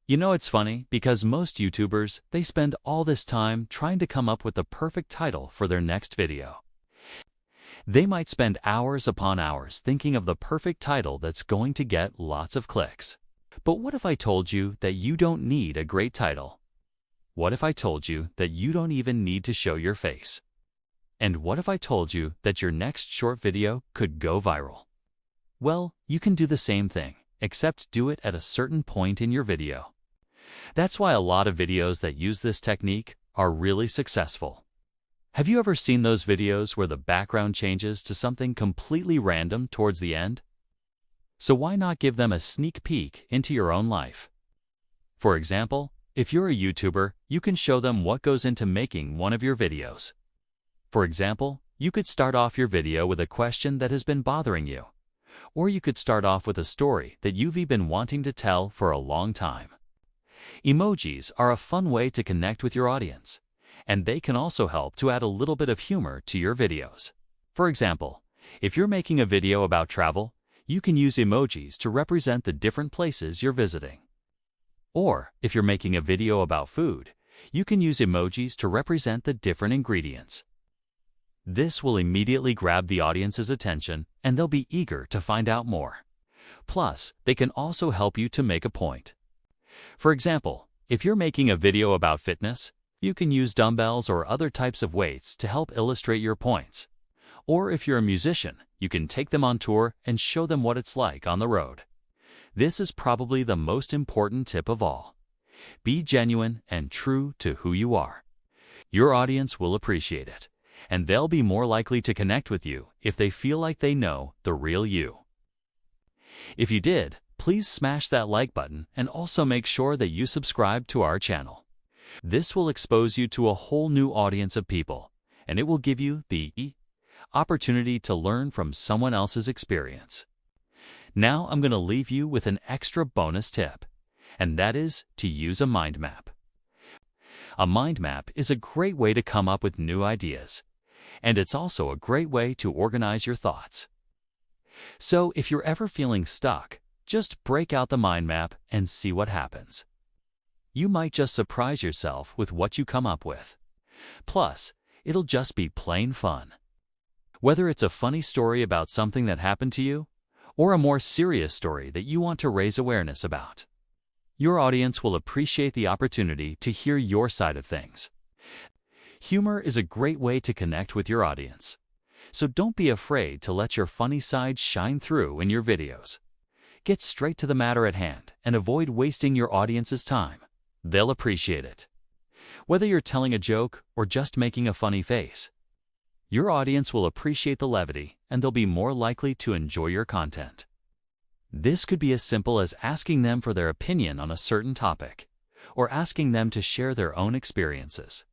You know, it's funny because most YouTubers, they spend all this time trying to come up with the perfect title for their next video. They might spend hours upon hours thinking of the perfect title that's going to get lots of clicks. But what if I told you that you don't need a great title? What if I told you that you don't even need to show your face? And what if I told you that your next short video could go viral? Well, you can do the same thing, except do it at a certain point in your video. That's why a lot of videos that use this technique are really successful. Have you ever seen those videos where the background changes to something completely random towards the end? So why not give them a sneak peek into your own life? For example, if you're a YouTuber, you can show them what goes into making one of your videos. For example, you could start off your video with a question that has been bothering you. Or you could start off with a story that you've been wanting to tell for a long time. Emojis are a fun way to connect with your audience, and they can also help to add a little bit of humor to your videos. For example, if you're making a video about travel, you can use emojis to represent the different places you're visiting. Or, if you're making a video about food, you can use emojis to represent the different ingredients. This will immediately grab the audience's attention, and they'll be eager to find out more. Plus, they can also help you to make a point. For example, if you're making a video about fitness, you can use dumbbells or other types of weights to help illustrate your points. Or if you're a musician, you can take them on tour and show them what it's like on the road. This is probably the most important tip of all. Be genuine and true to who you are. Your audience will appreciate it, and they'll be more likely to connect with you if they feel like they know the real you. If you did, please smash that like button and also make sure that you subscribe to our channel. This will expose you to a whole new audience of people, and it will give you the opportunity to learn from someone else's experience. Now I'm going to leave you with an extra bonus tip, and that is to use a mind map. A mind map is a great way to come up with new ideas, and it's also a great way to organize your thoughts. So if you're ever feeling stuck, just break out the mind map and see what happens. You might just surprise yourself with what you come up with. Plus, it'll just be plain fun. Whether it's a funny story about something that happened to you, or a more serious story that you want to raise awareness about, your audience will appreciate the opportunity to hear your side of things. Humor is a great way to connect with your audience, so don't be afraid to let your funny side shine through in your videos. Get straight to the matter at hand and avoid wasting your audience's time. They'll appreciate it. Whether you're telling a joke or just making a funny face, your audience will appreciate the levity and they'll be more likely to enjoy your content. This could be as simple as asking them for their opinion on a certain topic, or asking them to share their own experiences.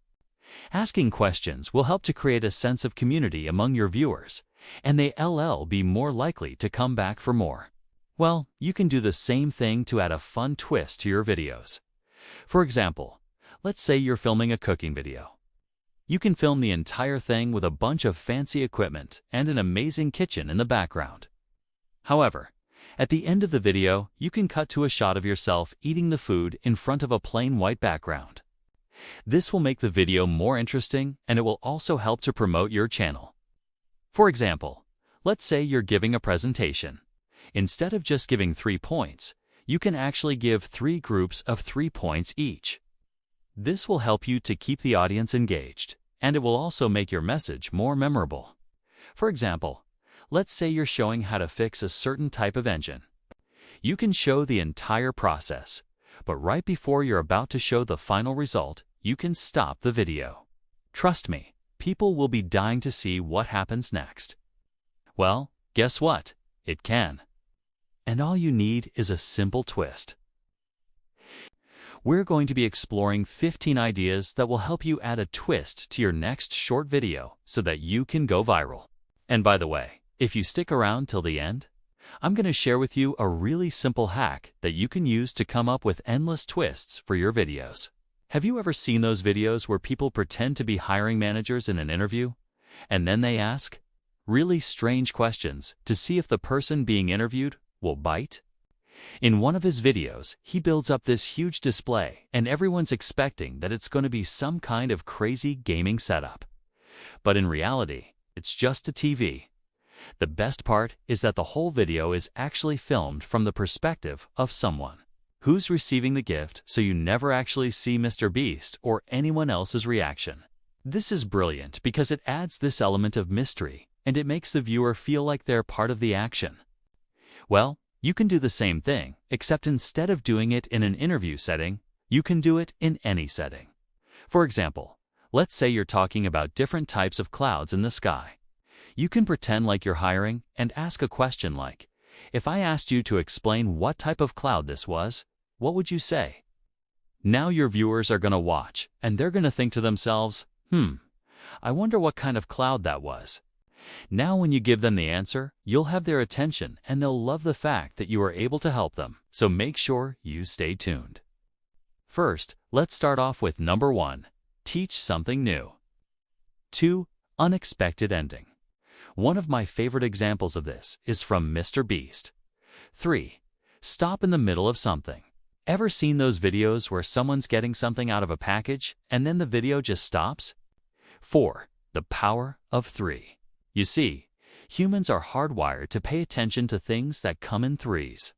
Asking questions will help to create a sense of community among your viewers, and they'll be more likely to come back for more. Well, you can do the same thing to add a fun twist to your videos. For example, let's say you're filming a cooking video. You can film the entire thing with a bunch of fancy equipment and an amazing kitchen in the background. However, at the end of the video, you can cut to a shot of yourself eating the food in front of a plain white background. This will make the video more interesting, and it will also help to promote your channel. For example, let's say you're giving a presentation. Instead of just giving 3 points, you can actually give 3 groups of 3 points each. This will help you to keep the audience engaged, and it will also make your message more memorable. For example, let's say you're showing how to fix a certain type of engine. You can show the entire process, but right before you're about to show the final result, you can stop the video. Trust me, people will be dying to see what happens next. Well, guess what? It can. And all you need is a simple twist. We're going to be exploring 15 ideas that will help you add a twist to your next short video so that you can go viral. And by the way, if you stick around till the end, I'm going to share with you a really simple hack that you can use to come up with endless twists for your videos. Have you ever seen those videos where people pretend to be hiring managers in an interview, and then they ask really strange questions to see if the person being interviewed will bite? In one of his videos, he builds up this huge display, and everyone's expecting that it's going to be some kind of crazy gaming setup. But in reality, it's just a TV. The best part is that the whole video is actually filmed from the perspective of someone who's receiving the gift, so you never actually see Mr. Beast or anyone else's reaction. This is brilliant because it adds this element of mystery, and it makes the viewer feel like they're part of the action. Well, you can do the same thing, except instead of doing it in an interview setting, you can do it in any setting. For example, let's say you're talking about different types of clouds in the sky. You can pretend like you're hiring and ask a question like, if I asked you to explain what type of cloud this was, what would you say? Now your viewers are going to watch, and they're going to think to themselves, I wonder what kind of cloud that was. Now when you give them the answer, you'll have their attention and they'll love the fact that you are able to help them, so make sure you stay tuned. First, let's start off with number 1, teach something new. 2, unexpected ending. One of my favorite examples of this is from Mr. Beast. 3, stop in the middle of something. Ever seen those videos where someone's getting something out of a package and then the video just stops? 4, the power of 3. You see, humans are hardwired to pay attention to things that come in threes.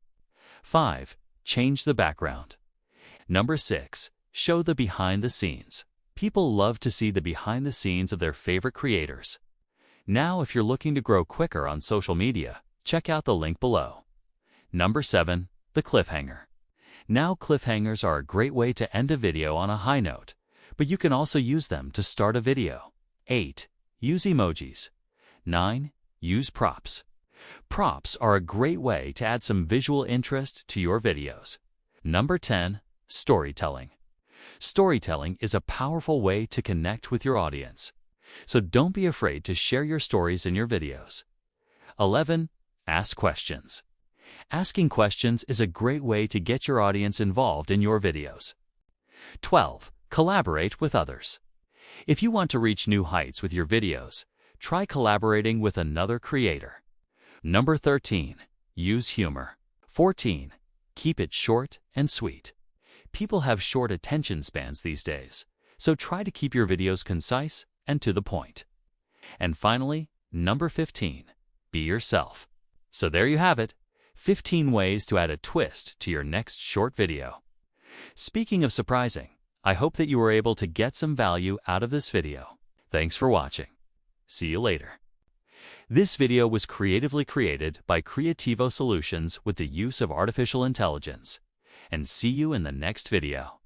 5, change the background. Number 6, show the behind the scenes. People love to see the behind the scenes of their favorite creators. Now, if you're looking to grow quicker on social media, check out the link below. Number 7, the cliffhanger. Now, cliffhangers are a great way to end a video on a high note, but you can also use them to start a video. 8, use emojis. 9, use props. Props are a great way to add some visual interest to your videos. Number 10, storytelling. Storytelling is a powerful way to connect with your audience, so don't be afraid to share your stories in your videos. 11, ask questions. Asking questions is a great way to get your audience involved in your videos. 12, collaborate with others. If you want to reach new heights with your videos, try collaborating with another creator. Number 13, use humor. 14, keep it short and sweet. People have short attention spans these days, so try to keep your videos concise and to the point. And finally, number 15, be yourself. So there you have it, 15 ways to add a twist to your next short video. Speaking of surprising, I hope that you were able to get some value out of this video. Thanks for watching. See you later. This video was creatively created by Creativo Solutions with the use of artificial intelligence. And see you in the next video.